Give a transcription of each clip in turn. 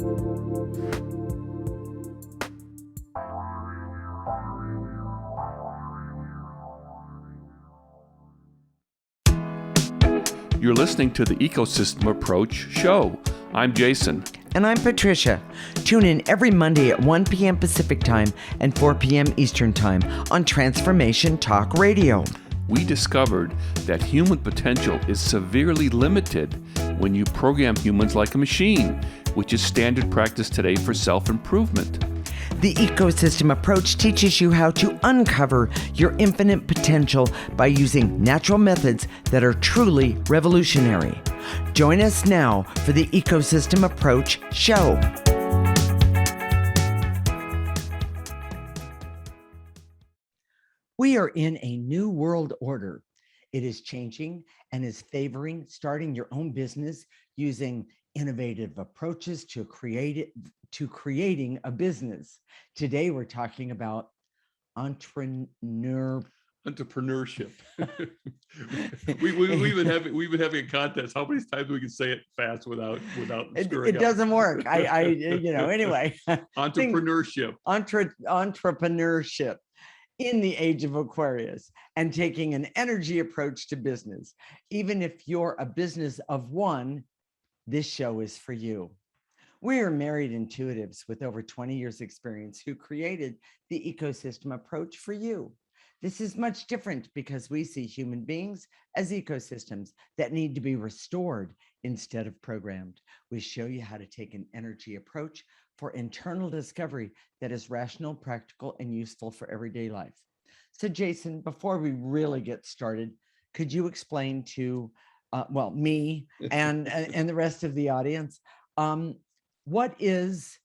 You're listening to the Ecosystem Approach Show. I'm Jason. And I'm Patricia. Tune in every Monday at 1 p.m. Pacific Time and 4 p.m. Eastern Time on Transformation Talk Radio. We discovered that human potential is severely limited when you program humans like a machine, which is standard practice today for self-improvement. The ecosystem approach teaches you how to uncover your infinite potential by using natural methods that are truly revolutionary. Join us now for the Ecosystem Approach Show. We are in a new world order. It is changing and is favoring starting your own business using innovative approaches to creating a business. Today, we're talking about entrepreneurship. We've been having a contest. How many times we can say it fast without screwing it doesn't work. Anyway. Entrepreneurship. Entrepreneurship in the age of Aquarius, and taking an energy approach to business. Even if you're a business of one, this show is for you. We are married intuitives with over 20 years experience who created the ecosystem approach for you. This is much different because we see human beings as ecosystems that need to be restored instead of programmed. We show you how to take an energy approach for internal discovery that is rational, practical, and useful for everyday life. So Jason, before we really get started, could you explain to me and the rest of the audience, what is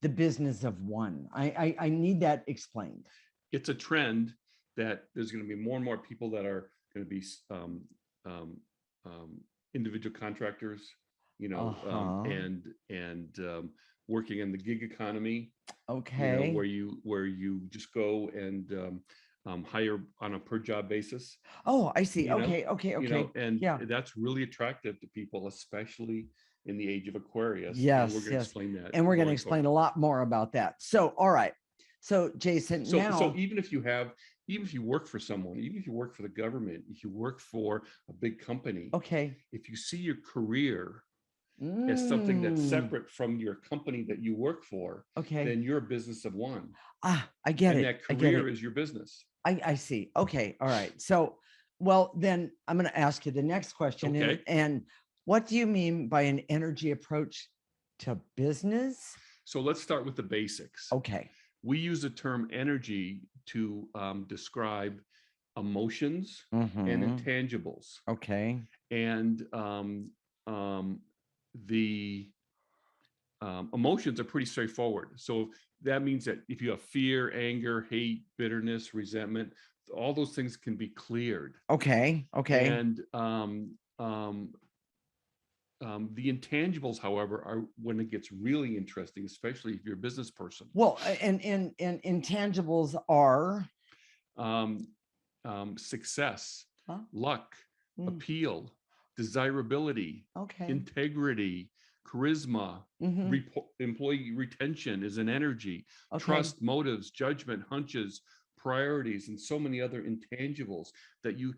the business of one? I need that explained. It's a trend that there's going to be more and more people that are going to be individual contractors, and working in the gig economy. Okay. Where you just go and hire on a per job basis. Oh, I see. Okay. That's really attractive to people, especially in the age of Aquarius. Yes. And we're going to explain that. And we're going to explain a lot more about that. So, all right. So Jason, so even if you work for someone, even if you work for the government, if you work for a big company, okay, if you see your career as something that's separate from your company that you work for, okay, then you're a business of one. I get it. And that career is your business. I see. Okay. All right. So, well, then I'm going to ask you the next question. Okay. And what do you mean by an energy approach to business? So let's start with the basics. Okay. We use the term energy to describe emotions and intangibles. Okay. And the emotions are pretty straightforward. So that means that if you have fear, anger, hate, bitterness, resentment, all those things can be cleared. Okay. And the intangibles, however, are when it gets really interesting, especially if you're a business person. Well, and intangibles are success, luck, appeal, desirability, integrity, charisma, employee retention is an energy, trust, motives, judgment, hunches, priorities, and so many other intangibles that you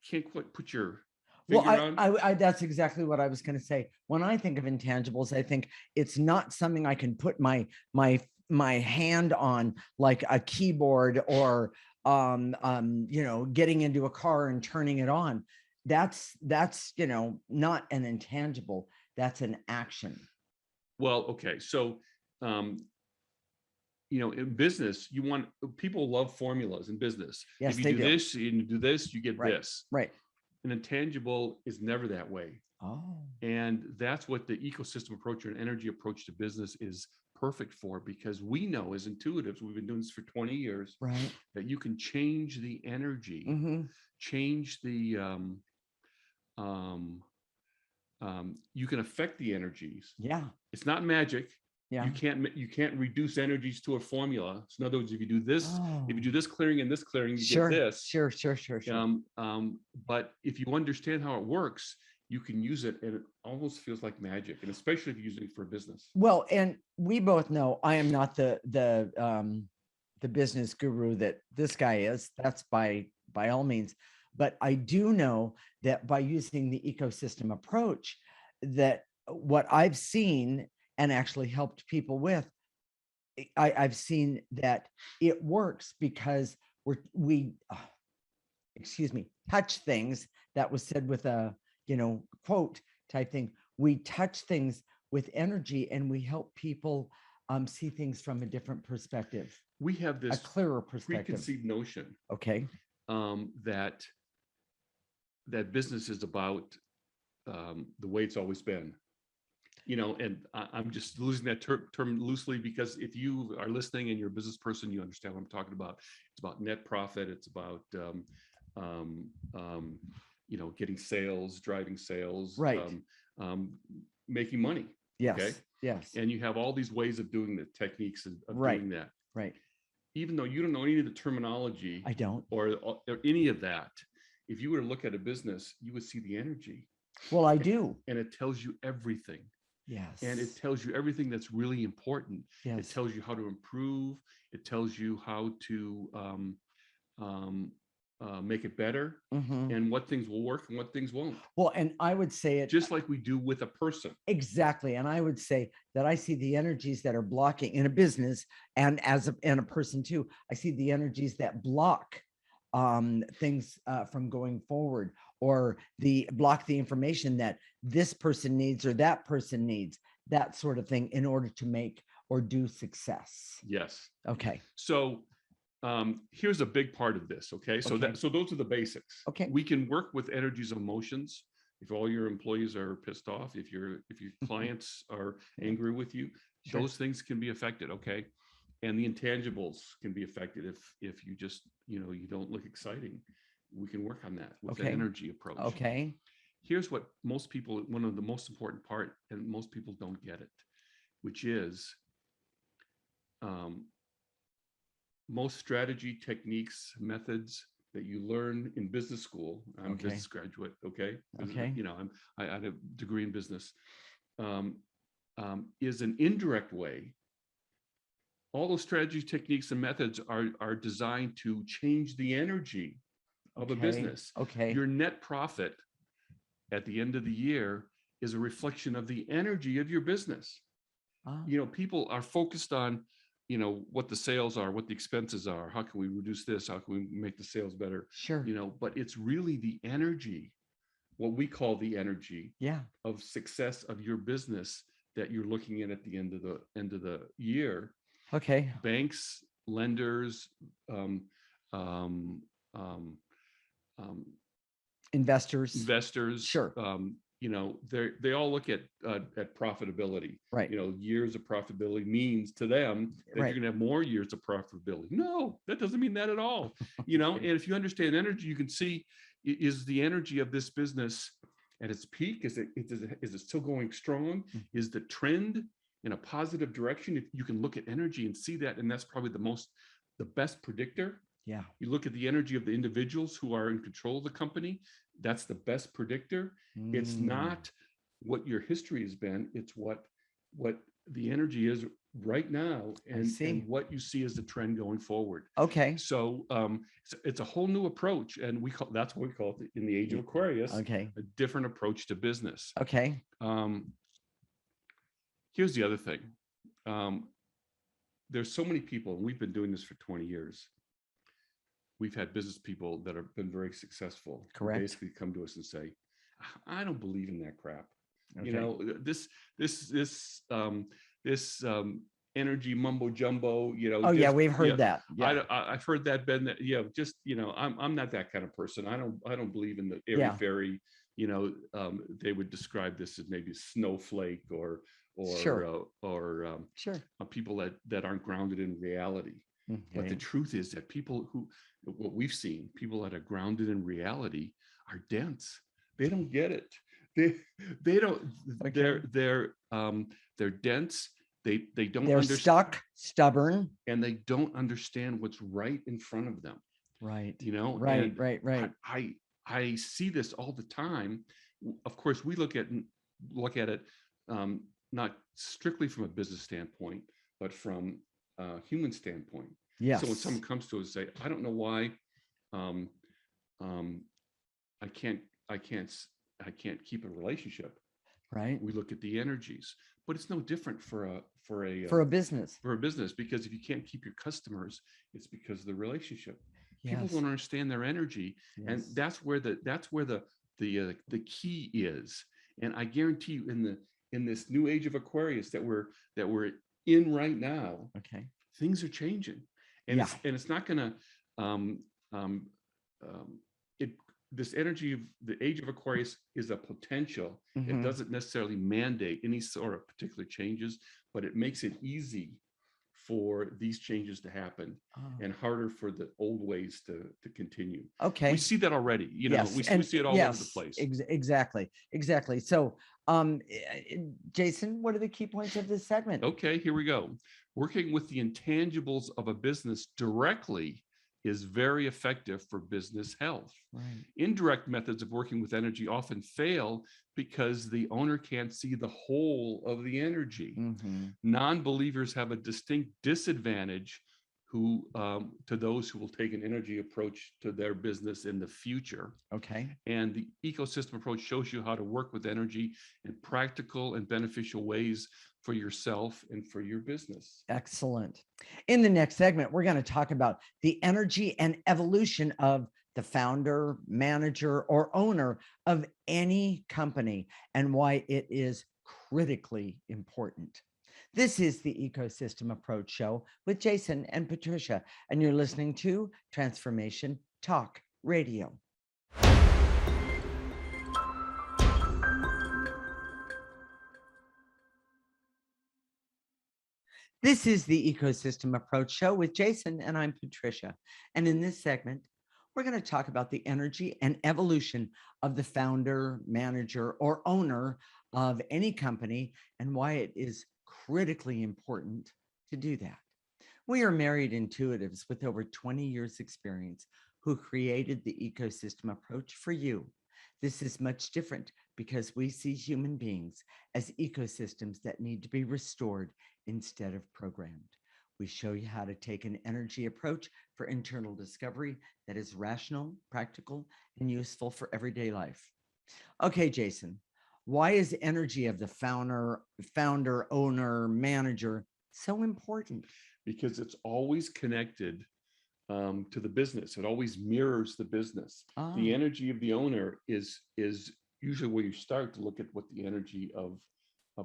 can't quite put your finger on. I that's exactly what I was going to say. When I think of intangibles, I think it's not something I can put my hand on, like a keyboard or getting into a car and turning it on. That's not an intangible. That's an action. Well, okay. So in business, people love formulas in business. Yes, if you do this and you do this, you get this. Right. An intangible is never that way. Oh. And that's what the ecosystem approach or an energy approach to business is perfect for, because we know as intuitives, we've been doing this for 20 years, right, that you can change the energy, change the you can affect the energies. Yeah. It's not magic. Yeah. You can't reduce energies to a formula. So in other words, if you do this, if you do this clearing and this clearing, you get this. Sure. But if you understand how it works, you can use it and it almost feels like magic, and especially if you're using it for business. Well, and we both know I am not the business guru that this guy is. That's by all means. But I do know that by using the ecosystem approach, that what I've seen and actually helped people with, I've seen that it works because we excuse me, touch things. That was said with a, quote type thing. We touch things with energy and we help people see things from a different perspective, We have a this clearer perspective. preconceived notion Okay. that business is about the way it's always been. And I'm just using that term loosely because if you are listening and you're a business person, you understand what I'm talking about. It's about net profit. It's about getting sales, driving sales, Right. making money. Yes. Okay. Yes. And you have all these ways of doing the techniques of Right. doing that. Right. Even though you don't know any of the terminology, I don't. or any of that, if you were to look at a business, you would see the energy. Well, I do. And it tells you everything. Yes. And it tells you everything that's really important. Yes. It tells you how to improve. It tells you how to make it better, and what things will work and what things won't. Well, and I would say it just like we do with a person. Exactly. And I would say that I see the energies that are blocking in a business, and and a person too. I see the energies that block things from going forward, or block the information that this person needs or that person needs, that sort of thing, in order to make or do success. Yes. Okay. So here's a big part of this. Okay. So Okay. so those are the basics. Okay. We can work with energies of emotions. If all your employees are pissed off, if your clients are angry with you, Sure. those things can be affected. Okay. And the intangibles can be affected if you just, you don't look exciting. We can work on that with an energy approach. Okay. Here's what one of the most important part, and most people don't get it, which is most strategy techniques, methods that you learn in business school. I'm a business graduate. Okay. Okay. I had a degree in business, is an indirect way. All those strategy techniques and methods are designed to change the energy of a business. Okay. Your net profit at the end of the year is a reflection of the energy of your business. People are focused on, what the sales are, what the expenses are, how can we reduce this, how can we make the sales better? Sure. But it's really the energy, what we call the energy of success of your business, that you're looking at the end of the year. Okay. Banks, lenders, investors, Sure. they all look at profitability. Right. Years of profitability means to them that you're going to have more years of profitability. No, that doesn't mean that at all. And if you understand energy, you can see, is the energy of this business at its peak? Is it still going strong? Is the trend in a positive direction? If you can look at energy and see that, and that's probably the best predictor. Yeah. You look at the energy of the individuals who are in control of the company. That's the best predictor. It's not what your history has been. It's what the energy is right now, and what you see as the trend going forward. Okay. So it's a whole new approach, and that's what we call it in the Age of Aquarius. Okay. A different approach to business. Okay. Here's the other thing. There's so many people, and we've been doing this for 20 years. We've had business people that have been very successful. Correct. Basically come to us and say, I don't believe in that crap. Okay. This energy mumbo jumbo, we've heard that. Yeah. I've heard that, Ben, that, I'm not that kind of person. I don't believe in the airy fairy, they would describe this as maybe snowflake or Sure. People that aren't grounded in reality. Okay. But the truth is that what we've seen, people that are grounded in reality are dense. They don't get it. They don't. Okay. They're dense. They don't. They're stuck, stubborn, and they don't understand what's right in front of them. Right. Right. Right. I see this all the time of course, we look at it not strictly from a business standpoint, but from a human standpoint. Yes. So when someone comes to us and say, I don't know why um, I can't keep a relationship. Right. We look at the energies, but it's no different for a business. For a business, because if you can't keep your customers, it's because of the relationship. People Yes. don't understand their energy, and Yes. that's where the key is. And I guarantee you, in this new age of Aquarius that we're in right now, Okay. things are changing, and Yeah. it's not going to it this energy of the age of Aquarius is a potential. It doesn't necessarily mandate any sort of particular changes, but it makes it easy for these changes to happen and harder for the old ways to continue. Okay. We see that already, you know, Yes. we see it all over the place. Exactly. So, Jason, what are the key points of this segment? Okay, here we go. Working with the intangibles of a business directly is very effective for business health. Right. Indirect methods of working with energy often fail because the owner can't see the whole of the energy. Non-believers have a distinct disadvantage to those who will take an energy approach to their business in the future. Okay. And the ecosystem approach shows you how to work with energy in practical and beneficial ways for yourself and for your business. Excellent. In the next segment, we're going to talk about the energy and evolution of the founder, manager, or owner of any company and why it is critically important. This is the Ecosystem Approach Show with Jason and Patricia, and you're listening to Transformation Talk Radio. This is the Ecosystem Approach Show with Jason, and I'm Patricia. And in this segment, we're going to talk about the energy and evolution of the founder, manager, or owner of any company and why it is critically important to do that. We are married intuitives with over 20 years experience who created the ecosystem approach for you. This is much different because we see human beings as ecosystems that need to be restored instead of programmed. We show you how to take an energy approach for internal discovery that is rational, practical, and useful for everyday life. Okay, Jason, why is energy of the founder, owner, manager so important? Because it's always connected to the business. It always mirrors the business. The energy of the owner is usually where you start to look at what the energy of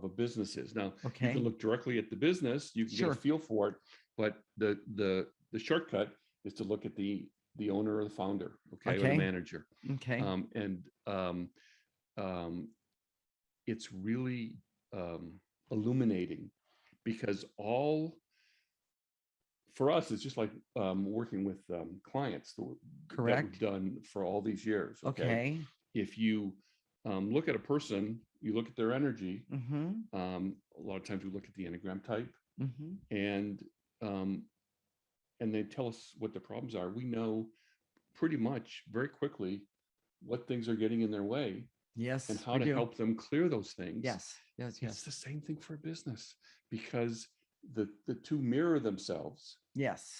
a business is. Now, you can look directly at the business, you can get a feel for it, but the shortcut is to look at the owner or the founder, or the manager. It's really illuminating, because for us, it's just like working with clients that we've done for all these years. If you look at a person, you look at their energy. A lot of times we look at the Enneagram type, and they tell us what the problems are. We know pretty much very quickly what things are getting in their way. Yes. And how to help them clear those things. Yes. It's the same thing for business, because the two mirror themselves. Yes.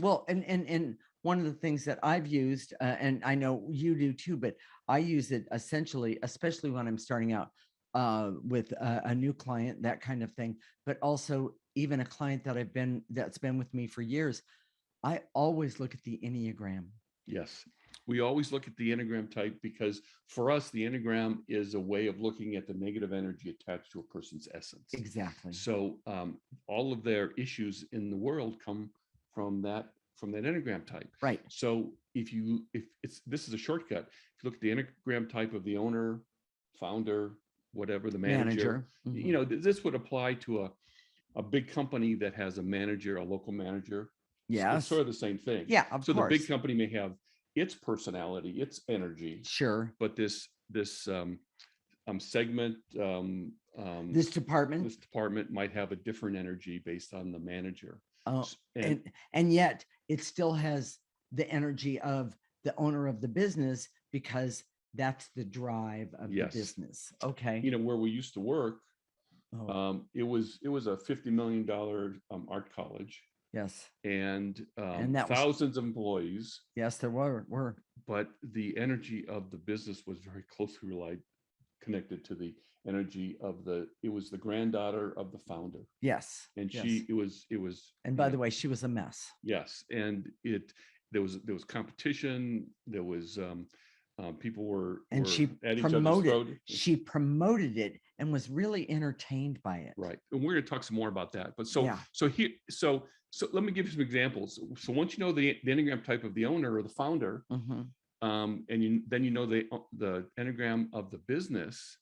Well, and one of the things that I've used, and I know you do too, but I use it essentially, especially when I'm starting out with a new client, that kind of thing, but also even a client that's been with me for years. I always look at the Enneagram. Yes. We always look at the Enneagram type, because for us, the Enneagram is a way of looking at the negative energy attached to a person's essence. Exactly. So all of their issues in the world come from that Enneagram type. Right. So this is a shortcut. If you look at the Enneagram type of the owner, founder, whatever, the manager. This would apply to a big company that has a manager, a local manager. Yes. It's sort of the same thing. Yeah, of course. The big company may have its personality, its energy. Sure. But this segment, this department might have a different energy based on the manager. And yet it still has the energy of the owner of the business, because That's the drive of the Yes. business. Okay. You know, where we used to work, Oh, it was a $50 million art college, yes. and And that was, thousands of employees, yes, there were. but the energy of the business was very closely connected to the energy of it was the granddaughter of the founder. Yes. And Yes. it was, And by the way, she was a mess. yes. And there was competition. There was, people were she at each other's throat. She promoted it and was really entertained by it. Right. And we're going to talk some more about that. But so, Yeah. so let me give you some examples. So once you know the Enneagram type of the owner or the founder, and then you know the Enneagram of the business.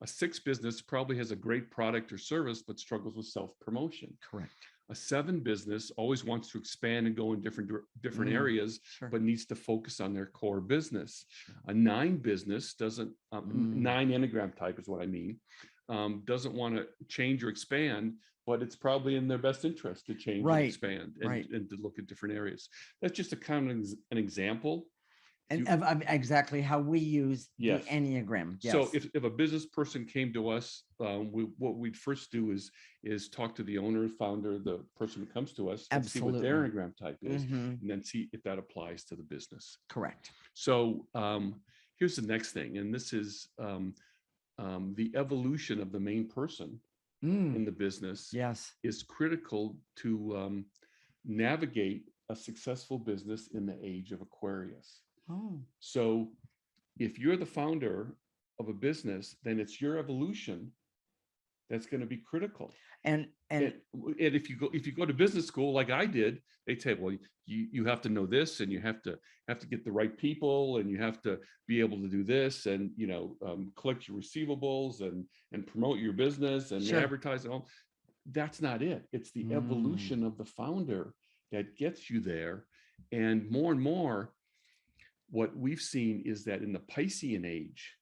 A 6 business probably has a great product or service, but struggles with self-promotion. Correct. A 7 business always wants to expand and go in different areas, Sure. but needs to focus on their core business. Sure. A 9 business doesn't, 9 Enneagram type is what I mean, doesn't want to change or expand, but it's probably in their best interest to change and expand and to look at different areas. That's just a kind of an example. And of exactly how we use the Enneagram. Yes. So if a business person came to us, what we'd first do is talk to the owner, founder, the person who comes to us, and see what their Enneagram type is, and then see if that applies to the business. Correct. So here's the next thing, and this is the evolution of the main person in the business. Yes. Is critical to navigate a successful business in the age of Aquarius. Oh. So if you're the founder of a business, then it's your evolution that's going to be critical. And if you go to business school like I did, they say, well, you have to know this, and you have to get the right people, and you have to be able to do this, and collect your receivables and promote your business and advertise and all. That's not it. It's the evolution of the founder that gets you there. And more, what we've seen is that in the Piscean age,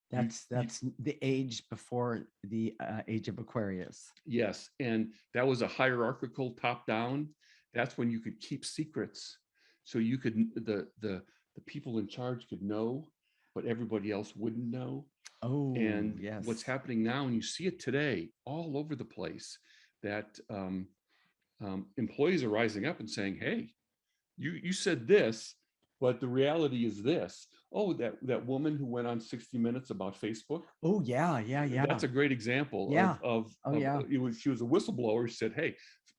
that's the age before the age of Aquarius. Yes, and that was a hierarchical top down. That's when you could keep secrets, so you could the people in charge could know, but everybody else wouldn't know. Oh, and yes. What's happening now, and you see it today all over the place, that employees are rising up and saying, "Hey, you said this, but the reality is this." Oh, that woman who went on 60 Minutes about Facebook. Oh, yeah. That's a great example she was a whistleblower. She said, hey,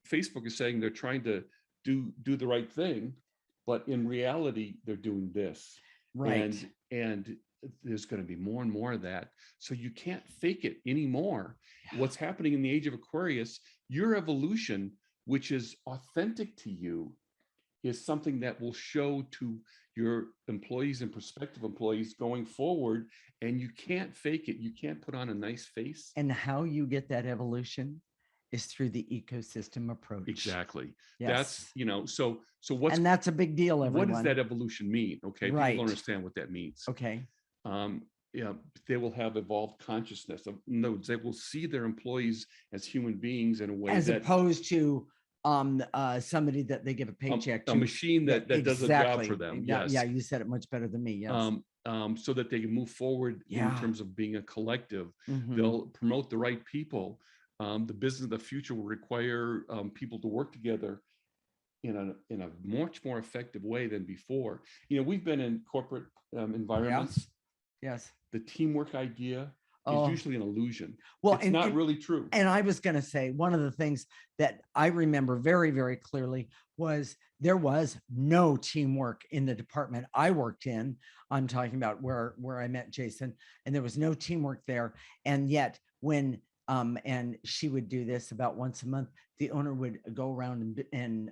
Facebook is saying they're trying to do the right thing, but in reality, they're doing this. Right. And there's going to be more and more of that. So you can't fake it anymore. Yeah. What's happening in the age of Aquarius, your evolution, which is authentic to you, is something that will show to your employees and prospective employees going forward, and you can't fake it. You can't put on a nice face. And how you get that evolution is through the ecosystem approach. Exactly. Yes. That's, so what's, and that's a big deal, everyone. What does that evolution mean? Okay. Right. People don't understand what that means. Okay. They will have evolved consciousness. In other words, they will see their employees as human beings in a way as opposed to somebody that they give a paycheck to, a machine that does a job for them. Yes. Yeah, you said it much better than me. Yes. So that they can move forward in terms of being a collective. They'll promote the right people. The business of the future will require people to work together in a much more effective way than before. We've been in corporate environments. Yes. The teamwork idea is usually an illusion. Well, it's not really true. And I was going to say, one of the things that I remember very, very clearly was there was no teamwork in the department I worked in. I'm talking about where I met Jason, and there was no teamwork there. And yet when, and she would do this about once a month, the owner would go around and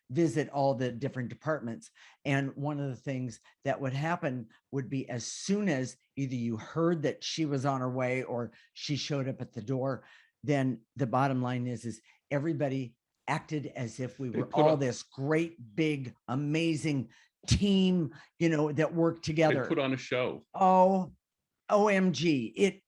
visit all the different departments. And one of the things that would happen would be, as soon as either you heard that she was on her way or she showed up at the door, then the bottom line is everybody acted as if we were all this great, big, amazing team, that worked together. They put on a show. Oh, OMG.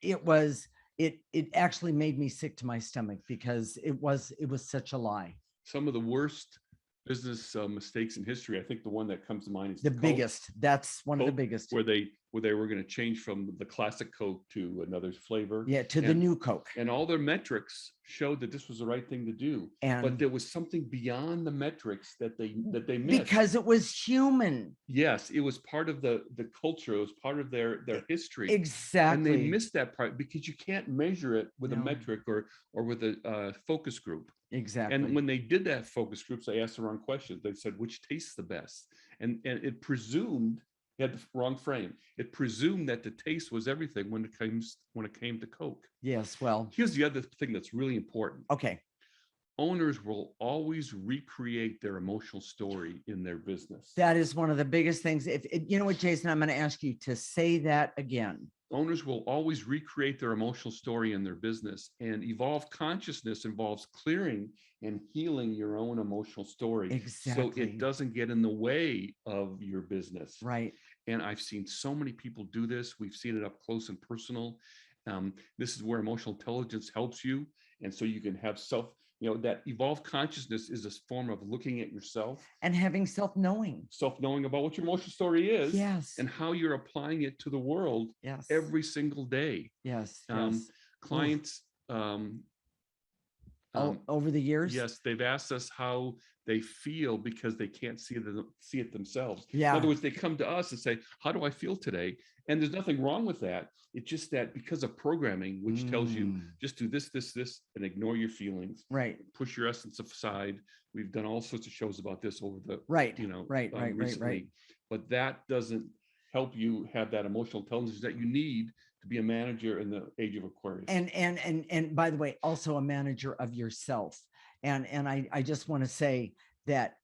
It actually made me sick to my stomach, because it was such a lie. Some of the worst business mistakes in history. I think the one that comes to mind is the biggest. That's one of the biggest. Where they where they were going to change from the classic Coke to another flavor. Yeah, to the new Coke. And all their metrics showed that this was the right thing to do. And but there was something beyond the metrics that they missed. Because it was human. Yes, it was part of the culture. It was part of their history. Exactly. And they missed that part because you can't measure it with a metric or with a focus group. Exactly. And when they did that focus groups, they asked the wrong questions. They said, which tastes the best? And it presumed, they had the wrong frame. It presumed that the taste was everything when it came to Coke. Yes, well. Here's the other thing that's really important. Okay. Owners will always recreate their emotional story in their business. That is one of the biggest things. You know what, Jason, I'm going to ask you to say that again. Owners will always recreate their emotional story in their business, and evolved consciousness involves clearing and healing your own emotional story. Exactly. So it doesn't get in the way of your business. Right. And I've seen so many people do this. We've seen it up close and personal. This is where emotional intelligence helps you. And so you can have that evolved consciousness is a form of looking at yourself and having self-knowing about what your emotional story is. Yes. And how you're applying it to the world. Yes. Every single day. Yes. Clients over the years. Yes, they've asked us how they feel because they can't see it themselves. Yeah. In other words, they come to us and say, how do I feel today? And there's nothing wrong with that. It's just that because of programming, which tells you just do this, and ignore your feelings. Right. Push your essence aside. We've done all sorts of shows about this over the recently. But that doesn't help you have that emotional intelligence that you need to be a manager in the age of Aquarius. And by the way, also a manager of yourself. And I just want to say that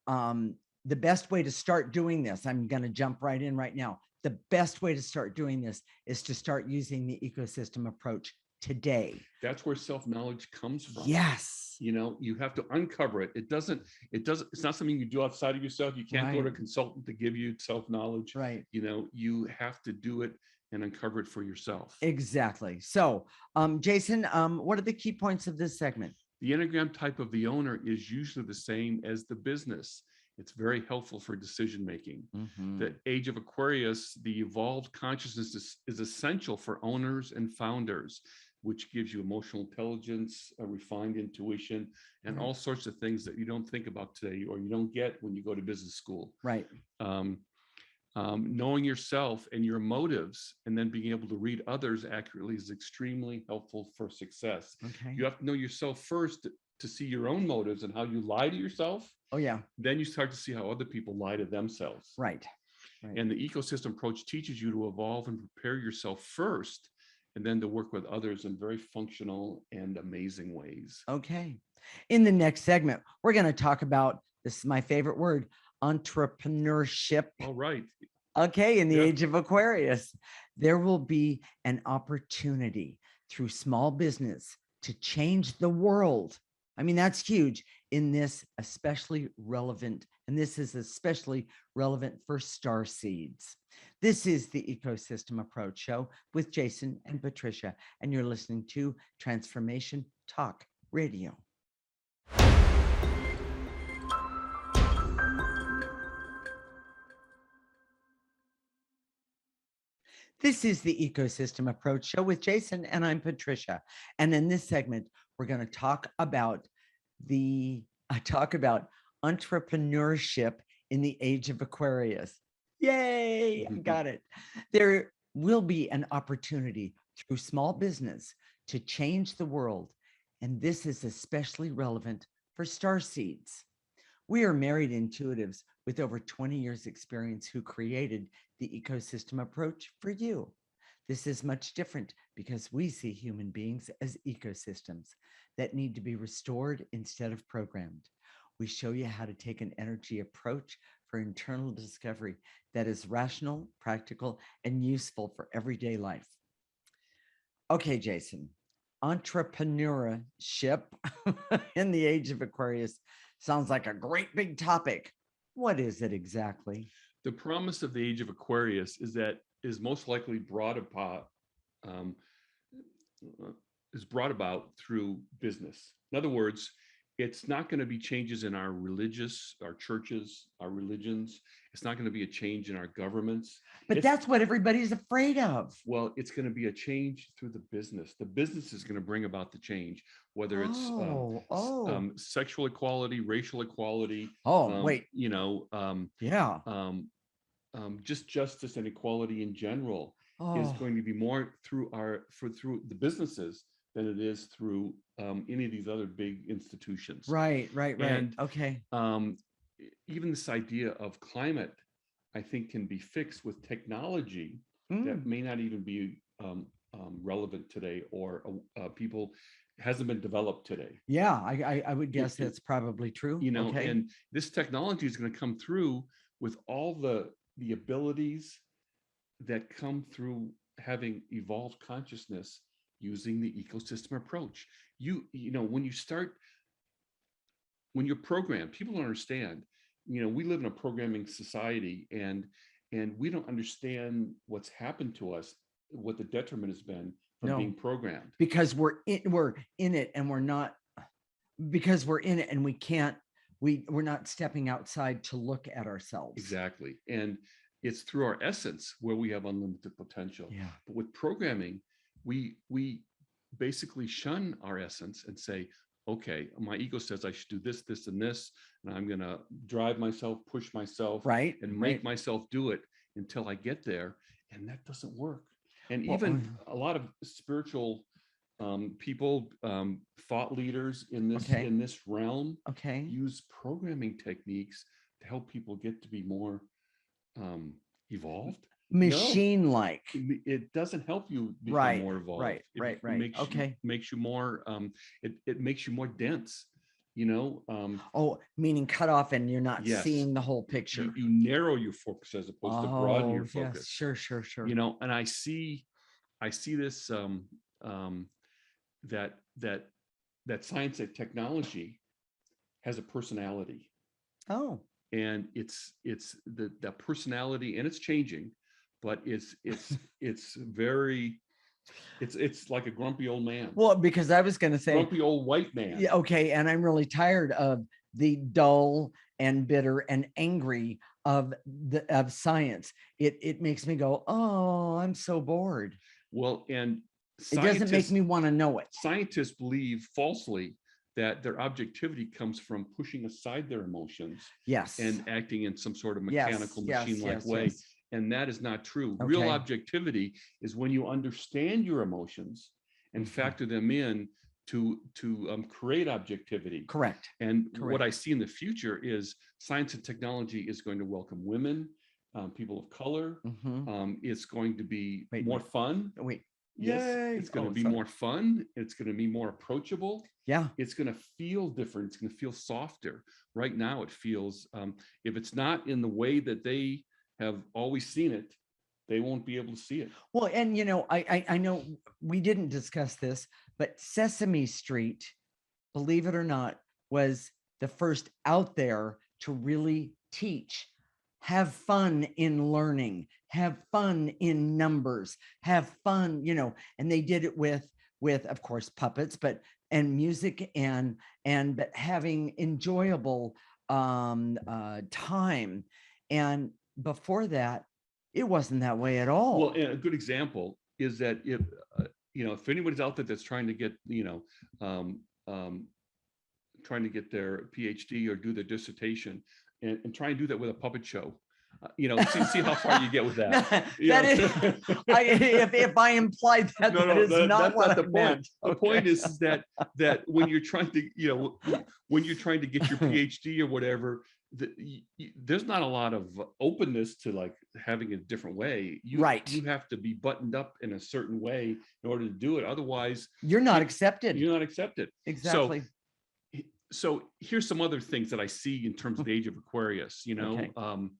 the best way to start doing this, I'm going to jump right in right now. The best way to start doing this is to start using the ecosystem approach today. That's where self-knowledge comes from. Yes. You have to uncover it. It's not something you do outside of yourself. You can't go to a consultant to give you self-knowledge. Right. You have to do it and uncover it for yourself. Exactly. So, Jason, what are the key points of this segment? The Enneagram type of the owner is usually the same as the business. It's very helpful for decision-making. The Age of Aquarius, the evolved consciousness is essential for owners and founders, which gives you emotional intelligence, a refined intuition, and all sorts of things that you don't think about today or you don't get when you go to business school. Right. Knowing yourself and your motives and then being able to read others accurately is extremely helpful for success. Okay. You have to know yourself first to see your own motives and how you lie to yourself. Oh, yeah. Then you start to see how other people lie to themselves. Right. And the ecosystem approach teaches you to evolve and prepare yourself first, and then to work with others in very functional and amazing ways. Okay. In the next segment, we're going to talk about, this is my favorite word, entrepreneurship. All right. Okay. In the age of Aquarius, there will be an opportunity through small business to change the world. I mean, that's huge in this especially relevant, and this is especially relevant for star seeds. This is the Ecosystem Approach Show with Jason and Patricia, and you're listening to Transformation Talk Radio. This is the Ecosystem Approach Show with Jason, and I'm Patricia. And in this segment, we're going to talk about entrepreneurship in the age of Aquarius. Yay, I got it. There will be an opportunity through small business to change the world, and this is especially relevant for star seeds. We are married intuitives with over 20 years experience who created the ecosystem approach for you. This is much different because we see human beings as ecosystems that need to be restored instead of programmed. We show you how to take an energy approach for internal discovery that is rational, practical, and useful for everyday life. Okay, Jason, entrepreneurship in the age of Aquarius sounds like a great big topic. What is it exactly? The promise of the age of Aquarius is most likely brought about through business. In other words, it's not going to be changes in our churches, our religions. It's not going to be a change in our governments. But that's what everybody's afraid of. Well, it's going to be a change through the business. The business is going to bring about the change, whether it's sexual equality, racial equality. Wait. Just justice and equality in general is going to be more through through the businesses than it is through any of these other big institutions. Right. And okay. Even this idea of climate, I think, can be fixed with technology that may not even be relevant today, or people hasn't been developed today. Yeah, I would guess that's probably true. And this technology is going to come through with all the abilities that come through having evolved consciousness using the ecosystem approach. When you're programmed, people don't understand. We live in a programming society, and we don't understand what's happened to us, what the detriment has been from being programmed. Because we're in it, and we're not. Because we're in it, and we can't. We're not stepping outside to look at ourselves. Exactly, and it's through our essence where we have unlimited potential. Yeah. But with programming, we basically shun our essence and say, okay, my ego says I should do this, this, and this, and I'm going to drive myself, push myself, and make myself do it until I get there. And that doesn't work. And even a lot of spiritual people, thought leaders in this realm, use programming techniques to help people get to be more evolved. Machine-like. No, it doesn't help you become more evolved. Right. Makes you more. It makes you more dense. Meaning cut off, and you're not seeing the whole picture. You narrow your focus as opposed to broaden your focus. Sure. And I see this that science and technology has a personality. And it's the personality, and it's changing, but it's like a grumpy old man. Well, because I was going to say grumpy old white man. Yeah, okay, and I'm really tired of the dull and bitter and angry of science. It makes me go, oh, I'm so bored. Well, and it doesn't make me want to know it. Scientists believe falsely that their objectivity comes from pushing aside their emotions, and acting in some sort of mechanical machine-like way. And that is not true. Real objectivity is when you understand your emotions and factor them in to create objectivity. Correct. And what I see in the future is science and technology is going to welcome women, people of color. It's going to be more fun. Yes, it's going to be more fun. It's going to be more approachable. It's going to feel different. It's going to feel softer. Right now, it feels, if it's not in the way that they have always seen it, they won't be able to see it. Well, and I know we didn't discuss this, but Sesame Street, believe it or not, was the first out there to really teach. Have fun in learning, have fun in numbers, have fun, and they did it with of course puppets, and music and but having enjoyable time. And before that, it wasn't that way at all. Well, and a good example is that if anybody's out there that's trying to get trying to get their PhD or do their dissertation, and try and do that with a puppet show. See how far you get with that. If I implied that, that's not the point. The point is that when you're trying to, when you're trying to get your PhD or whatever, there's not a lot of openness to like having a different way. You have to be buttoned up in a certain way in order to do it. Otherwise, you're not accepted. You're not accepted. Exactly. So here's some other things that I see in terms of the Age of Aquarius. The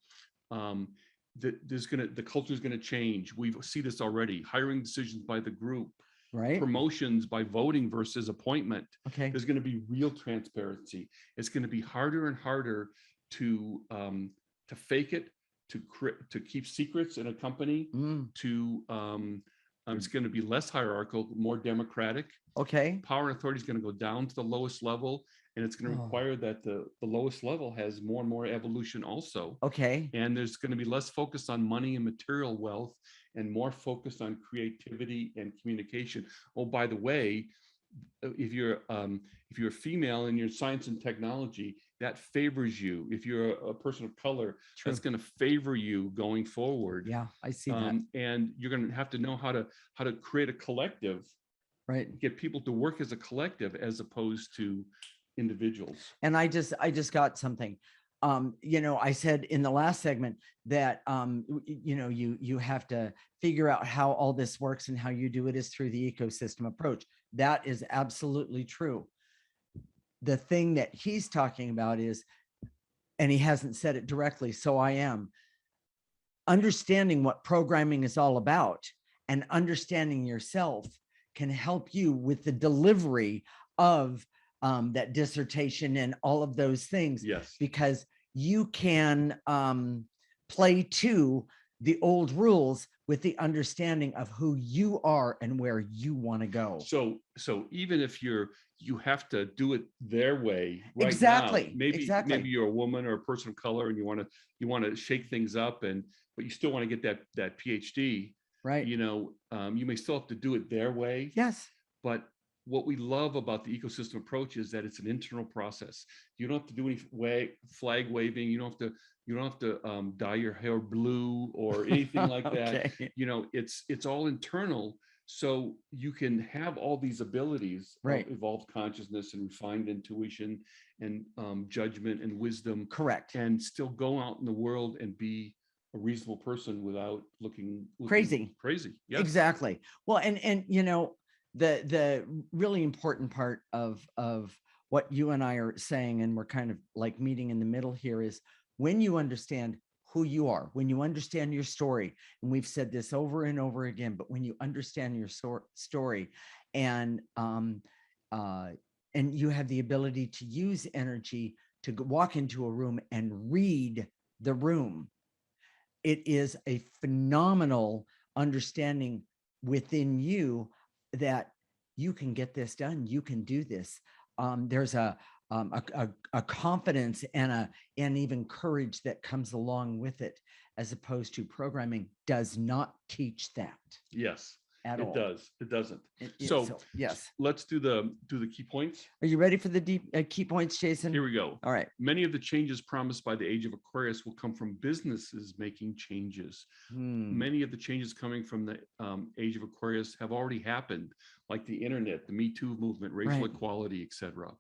culture is going to change. We see this already. Hiring decisions by the group, promotions by voting versus appointment. There's going to be real transparency. It's going to be harder and harder to fake it, to keep secrets in a company. It's going to be less hierarchical, more democratic. Power and authority is going to go down to the lowest level, and it's going to require that the lowest level has more and more evolution also. Okay. And there's going to be less focus on money and material wealth and more focused on creativity and communication. Oh, by the way, if you're a female and you're in science and technology, that favors you. If you're a person of color, True. that's going to favor you going forward. Yeah, I see that. And you're going to have to know how to create a collective, right? Get people to work as a collective as opposed to individuals. And I just got something. I said in the last segment that you have to figure out how all this works, and how you do it is through the ecosystem approach. That is absolutely true. The thing that he's talking about is, and he hasn't said it directly, so I am understanding what programming is all about, and understanding yourself can help you with the delivery of that dissertation and all of those things. Yes. Because you can play to the old rules with the understanding of who you are and where you want to go. So even if you have to do it their way right exactly. now, Exactly. maybe you're a woman or a person of color and you want to shake things up, but you still want to get that PhD. Right. You may still have to do it their way. Yes. But what we love about the ecosystem approach is that it's an internal process. You don't have to do any flag waving. You don't have to dye your hair blue or anything like that. Okay. It's all internal. So you can have all these abilities, right, of evolved consciousness and refined intuition and judgment and wisdom. Correct. And still go out in the world and be a reasonable person without looking crazy. Yes. Exactly. Well, and the really important part of what you and I are saying, and we're kind of like meeting in the middle here, is when you understand who you are, when you understand your story, and we've said this over and over again, but when you understand your story and you have the ability to use energy to walk into a room and read the room, it is a phenomenal understanding within you that you can get this done. You can do this. There's a confidence and even courage that comes along with it, as opposed to programming does not teach that. Yes. At all. It doesn't. So yes, let's do the key points. Are you ready for the deep key points, Jason? Here we go. All right. Many of the changes promised by the Age of Aquarius will come from businesses making changes. Many of the changes coming from the Age of Aquarius have already happened, like the internet, the Me Too movement, racial equality, etc.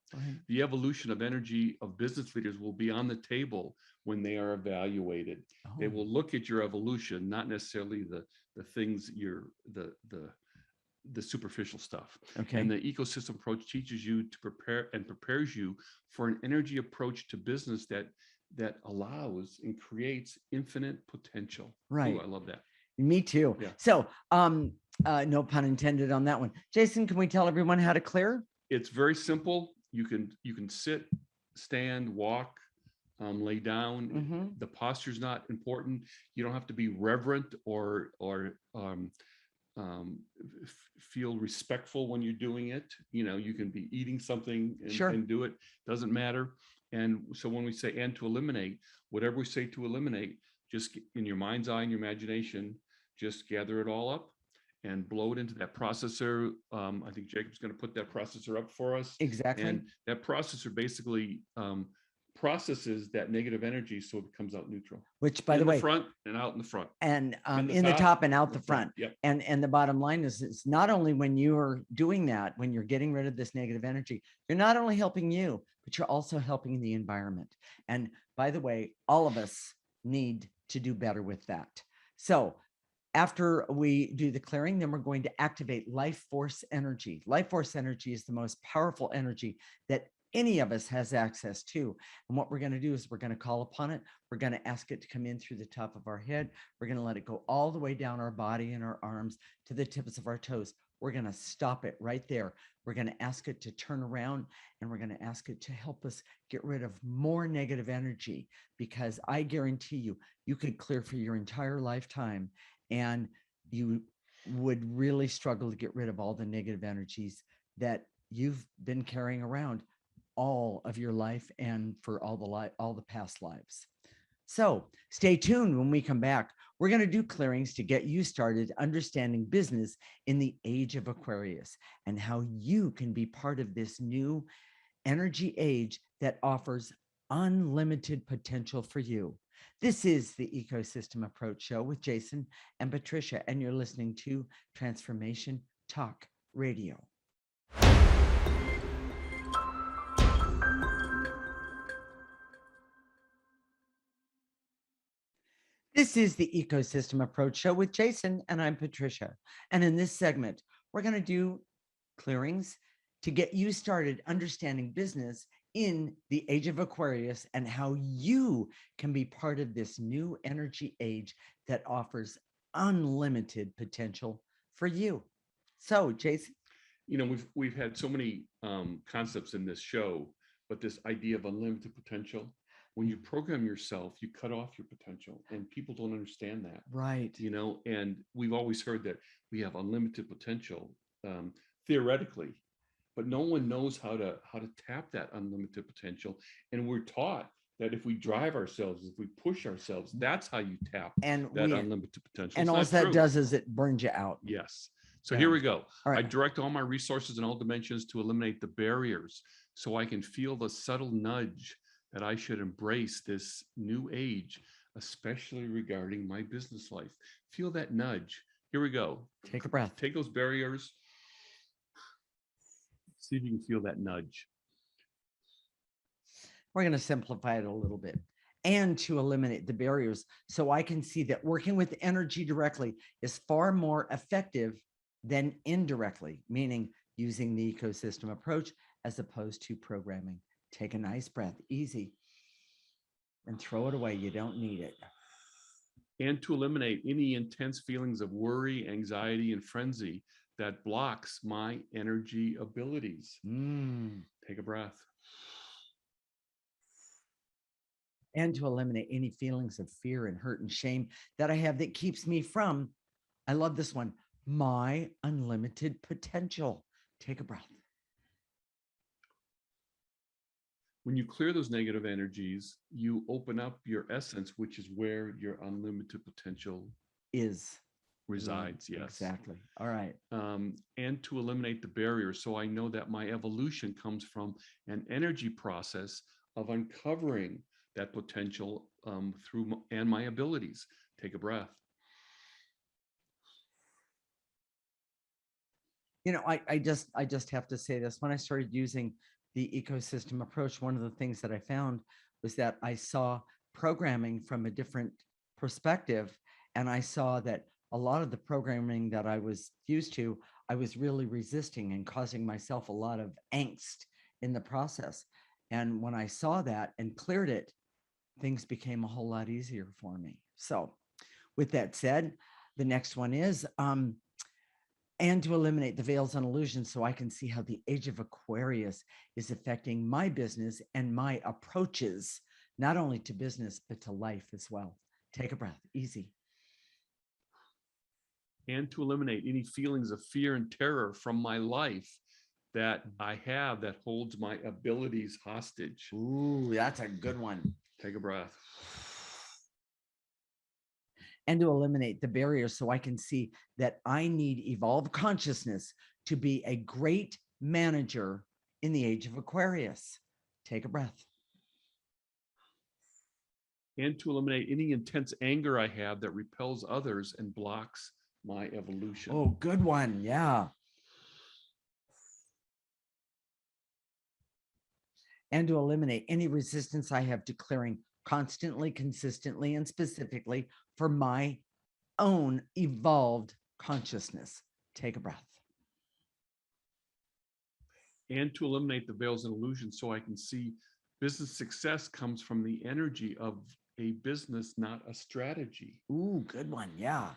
The evolution of energy of business leaders will be on the table when they are evaluated. They will look at your evolution, not necessarily the things the superficial stuff. Okay. And the ecosystem approach teaches you to prepares you for an energy approach to business that allows and creates infinite potential. Right. Ooh, I love that. Me too. Yeah. So no pun intended on that one. Jason, can we tell everyone how to clear? It's very simple. You can sit, stand, walk, lay down. The posture is not important. You don't have to be reverent or feel respectful when you're doing it. You can be eating something and do it. Doesn't matter. And so when we say and to eliminate, whatever we say to eliminate, just in your mind's eye and your imagination, just gather it all up and blow it into that processor. I think Jacob's going to put that processor up for us. Exactly. And that processor basically processes that negative energy so it comes out neutral. Which, by the way, front and out in the front. And in the top and out the front. Yep. And the bottom line is, it's not only when you're doing that, when you're getting rid of this negative energy, you're not only helping you, but you're also helping the environment. And by the way, all of us need to do better with that. So after we do the clearing, then we're going to activate life force energy. Life force energy is the most powerful energy that any of us has access to. And what we're going to do is we're going to call upon it. We're going to ask it to come in through the top of our head. We're going to let it go all the way down our body and our arms to the tips of our toes. We're going to stop it right there. We're going to ask it to turn around, and we're going to ask it to help us get rid of more negative energy, because I guarantee you could clear for your entire lifetime and you would really struggle to get rid of all the negative energies that you've been carrying around all of your life and for all the past lives. So stay tuned. When we come back, we're going to do clearings to get you started understanding business in the age of Aquarius and how you can be part of this new energy age that offers unlimited potential for you. This is the Ecosystem Approach Show with Jason and Patricia, and you're listening to Transformation Talk Radio. This is the Ecosystem Approach Show with Jason, and I'm Patricia. And in this segment, we're going to do clearings to get you started understanding business in the age of Aquarius and how you can be part of this new energy age that offers unlimited potential for you. So, Jason. We've had so many concepts in this show, but this idea of unlimited potential, when you program yourself, you cut off your potential, and people don't understand that. Right. And we've always heard that we have unlimited potential theoretically, but no one knows how to tap that unlimited potential. And we're taught that if we drive ourselves, if we push ourselves, that's how you tap that unlimited potential. And all that does is it burns you out. Yes. So here we go. All right. I direct all my resources in all dimensions to eliminate the barriers so I can feel the subtle nudge that I should embrace this new age, especially regarding my business life. Feel that nudge. Here we go. Take a breath. Take those barriers. See if you can feel that nudge. We're going to simplify it a little bit and to eliminate the barriers so I can see that working with energy directly is far more effective than indirectly, meaning using the ecosystem approach as opposed to programming. Take a nice breath, easy, and throw it away. You don't need it. And to eliminate any intense feelings of worry, anxiety, and frenzy that blocks my energy abilities. Take a breath. And to eliminate any feelings of fear and hurt and shame that I have that keeps me from, I love this one, my unlimited potential. Take a breath. When you clear those negative energies, you open up your essence, which is where your unlimited potential resides. Yes, exactly. All right. And to eliminate the barriers, so I know that my evolution comes from an energy process of uncovering that potential through and my abilities. Take a breath. I just have to say this. When I started using the ecosystem approach, one of the things that I found was that I saw programming from a different perspective. And I saw that a lot of the programming that I was used to, I was really resisting and causing myself a lot of angst in the process. And when I saw that and cleared it, things became a whole lot easier for me. So with that said, the next one is, and to eliminate the veils and illusions so I can see how the age of Aquarius is affecting my business and my approaches, not only to business, but to life as well. Take a breath, easy. And to eliminate any feelings of fear and terror from my life that I have that holds my abilities hostage. Ooh, that's a good one. Take a breath. And to eliminate the barriers so I can see that I need evolved consciousness to be a great manager in the age of Aquarius. Take a breath. And to eliminate any intense anger I have that repels others and blocks my evolution. Oh, good one. Yeah. And to eliminate any resistance I have to clearing constantly, consistently, and specifically for my own evolved consciousness. Take a breath. And to eliminate the veils and illusions so I can see business success comes from the energy of a business, not a strategy. Ooh, good one. Yeah.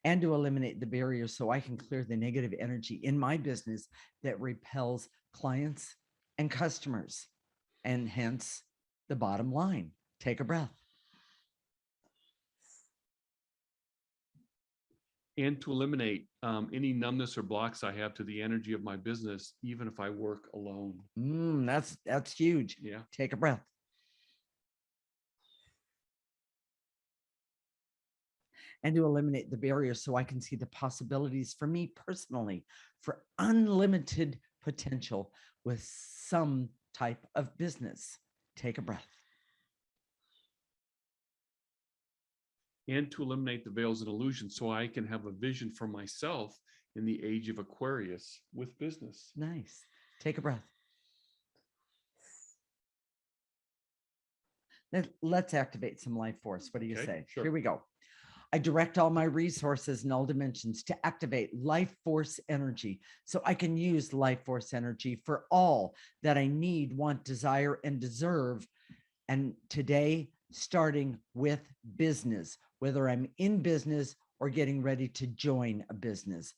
And to eliminate the barriers so I can clear the negative energy in my business that repels clients and customers, and hence the bottom line. Take a breath. and to eliminate any numbness or blocks I have to the energy of my business, even if I work alone. That's huge. Yeah. Take a breath. And to eliminate the barriers so I can see the possibilities for me personally for unlimited potential with some type of business. Take a breath. And to eliminate the veils and illusions so I can have a vision for myself in the age of Aquarius with business. Nice. Take a breath. Let's activate some life force. What do you say? Sure. Here we go. I direct all my resources in all dimensions to activate life force energy so I can use life force energy for all that I need, want, desire, and deserve. And today, starting with business, whether I'm in business or getting ready to join a business.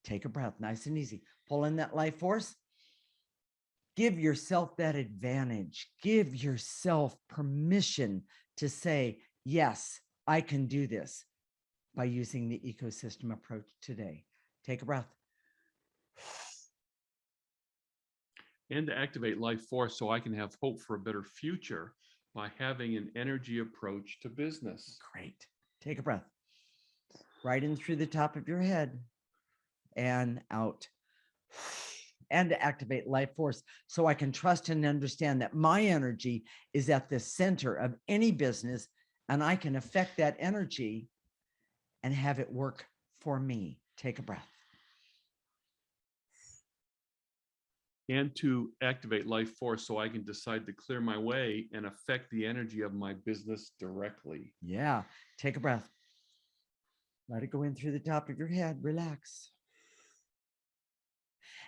Take a breath, nice and easy. Pull in that life force. Give yourself that advantage. Give yourself permission to say, yes, I can do this by using the ecosystem approach today. Take a breath. And to activate life force so I can have hope for a better future by having an energy approach to business. Great. Take a breath. Right in through the top of your head and out. And to activate life force so I can trust and understand that my energy is at the center of any business and I can affect that energy and have it work for me. Take a breath. And to activate life force so I can decide to clear my way and affect the energy of my business directly. Yeah. Take a breath. Let it go in through the top of your head. Relax.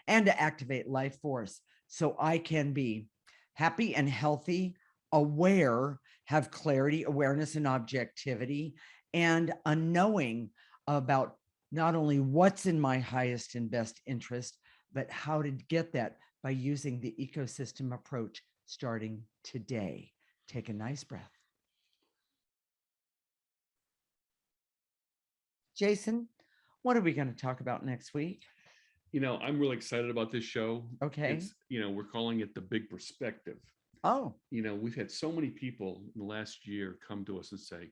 And to activate life force so I can be happy and healthy, aware, have clarity, awareness, and objectivity, and a knowing about not only what's in my highest and best interest, but how to get that by using the ecosystem approach starting today. Take a nice breath. Jason, what are we going to talk about next week? You know, I'm really excited about this show. Okay. It's, you know, we're calling it The Big Perspective. Oh. You know, we've had so many people in the last year come to us and say,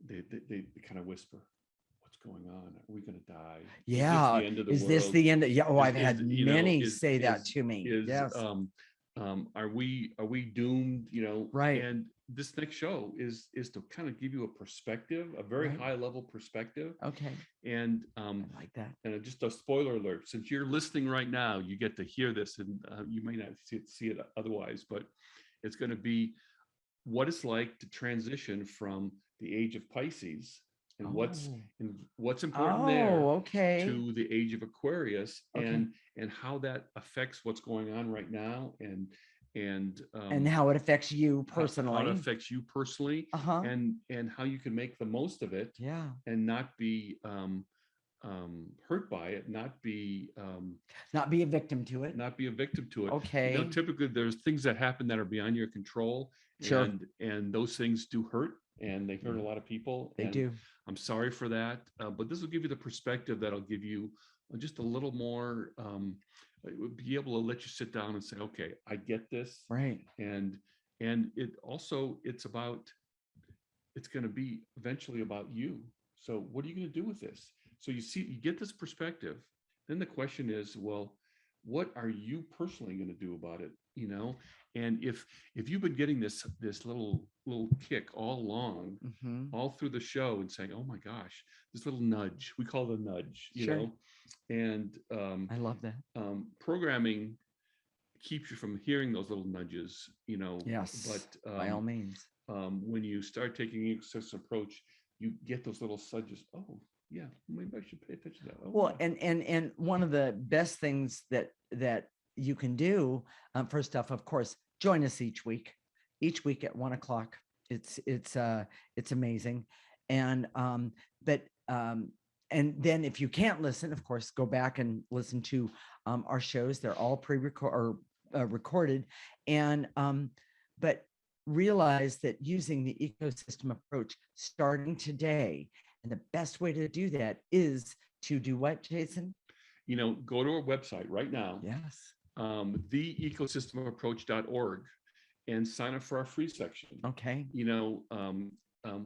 they kind of whisper, what's going on? Are we going to die? Yeah. Is this the end? Yeah. Oh, I've had many say that to me. Yes. Are we doomed? You know, right. And this next show is to kind of give you a perspective, a very high level perspective. Okay. And I like that. And just a spoiler alert: since you're listening right now, you get to hear this, and you may not see it otherwise, but it's going to be what it's like to transition from the age of Pisces and what's important there to the age of Aquarius, and how that affects what's going on right now, and how it affects you personally, how it affects you personally, and how you can make the most of it, and not be hurt by it, not be a victim to it, You know, typically there's things that happen that are beyond your control, and those things do hurt, and they hurt a lot of people. They do. I'm sorry for that, but this will give you the perspective that'll give you just a little more, be able to let you sit down and say, okay, I get this. Right. And it also, it's going to be eventually about you. So what are you going to do with this? So you get this perspective. Then the question is, well, what are you personally going to do about it? You know, and if you've been getting this little kick all along, all through the show, and saying, oh my gosh, this little nudge, we call it a nudge, you know, and I love that. Programming keeps you from hearing those little nudges, you know. Yes, but by all means, when you start taking an ecosystem approach, you get those little nudges. Oh yeah, maybe I should pay attention to that. Well, and one of the best things that you can do, first off, of course, join us each week at 1 o'clock. It's amazing. And and then if you can't listen, of course, go back and listen to our shows. They're all recorded. And but realize that using the ecosystem approach starting today And the best way to do that is to do what, Jason? Go to our website right now, Yes. theecosystemapproach.org, and sign up for our free section. Okay.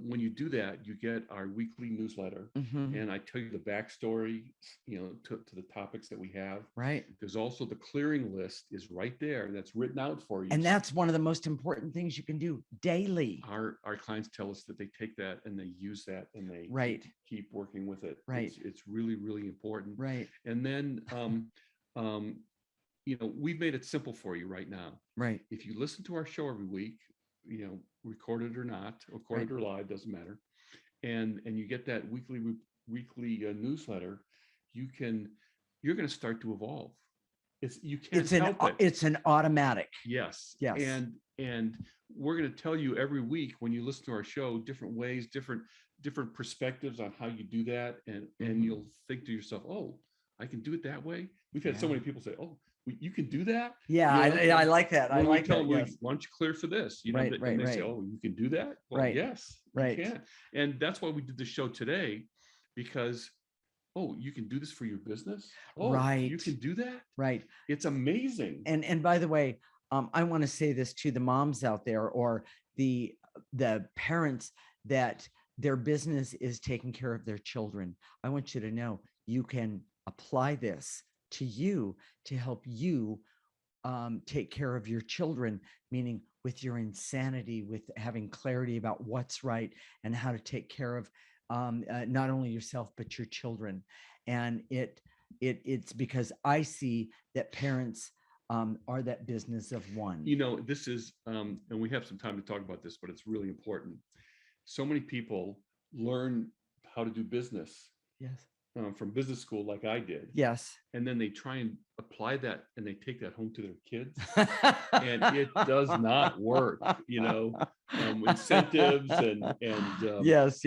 When you do that, you get our weekly newsletter, and I tell you the backstory, to the topics that we have. Right. There's also the clearing list is right there. That's written out for you. And that's one of the most important things you can do daily. Our clients tell us that they take that and they use that and they keep working with it. Right. It's really, really important. Right. And then, we've made it simple for you right now. Right. If you listen to our show every week, recorded or not, recorded or live, doesn't matter, and you get that weekly newsletter, you're going to start to evolve. It's an automatic. Yes. Yes. And we're going to tell you every week when you listen to our show, different ways, different perspectives on how you do that, and you'll think to yourself, oh, I can do it that way. We've had so many people say, oh, you can do that. Yeah, I like that. I like that. Yes. Why don't you clear for this? Right. Say, oh, you can do that. Well, yes, you can. And that's why we did the show today, because you can do this for your business. You can do that. Right. It's amazing. And by the way, I want to say this to the moms out there, or the parents that their business is taking care of their children. I want you to know you can apply this to you to help you take care of your children, meaning with your insanity, with having clarity about what's right and how to take care of not only yourself, but your children. And it's because I see that parents are that business of one. This is, and we have some time to talk about this, but it's really important. So many people learn how to do business. Yes. From business school, like I did. Yes. And then they try and apply that, and they take that home to their kids, and it does not work. Incentives and yes,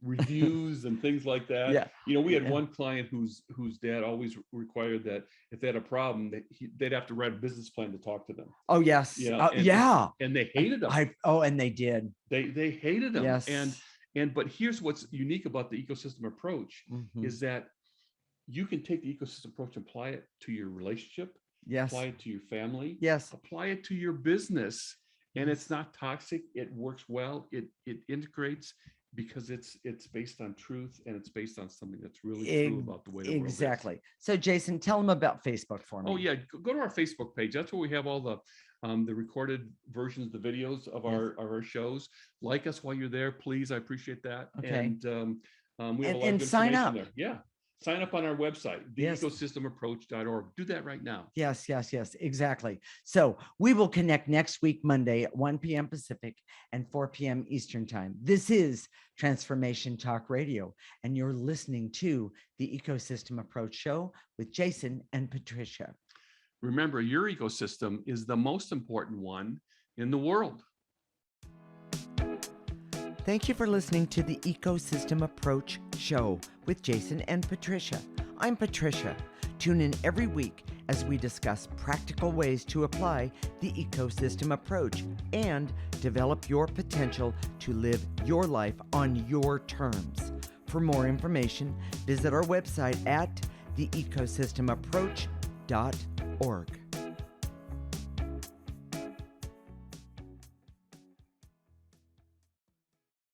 reviews and things like that. Yeah. We had one client whose dad always required that if they had a problem, they'd have to write a business plan to talk to them. Oh yes. And they hated them. And they did. They hated them. Yes. But here's what's unique about the ecosystem approach is that you can take the ecosystem approach and apply it to your relationship, apply it to your family, apply it to your business, and it's not toxic. It works well. It integrates because it's based on truth, and it's based on something that's really true about the way the world is. Exactly. So Jason, tell them about Facebook for me. Oh yeah, go to our Facebook page. That's where we have all the recorded versions, the videos of our shows. Like us while you're there, please. I appreciate that. Okay. And we have a lot of good sign information up. there. Yeah. Sign up on our website, theecosystemapproach.org. Do that right now. Yes, exactly. So we will connect next week, Monday at 1 p.m. Pacific and 4 p.m. Eastern time. This is Transformation Talk Radio, and you're listening to the Ecosystem Approach Show with Jason and Patricia. Remember, your ecosystem is the most important one in the world. Thank you for listening to the Ecosystem Approach Show with Jason and Patricia. I'm Patricia. Tune in every week as we discuss practical ways to apply the ecosystem approach and develop your potential to live your life on your terms. For more information, visit our website at theecosystemapproach.org.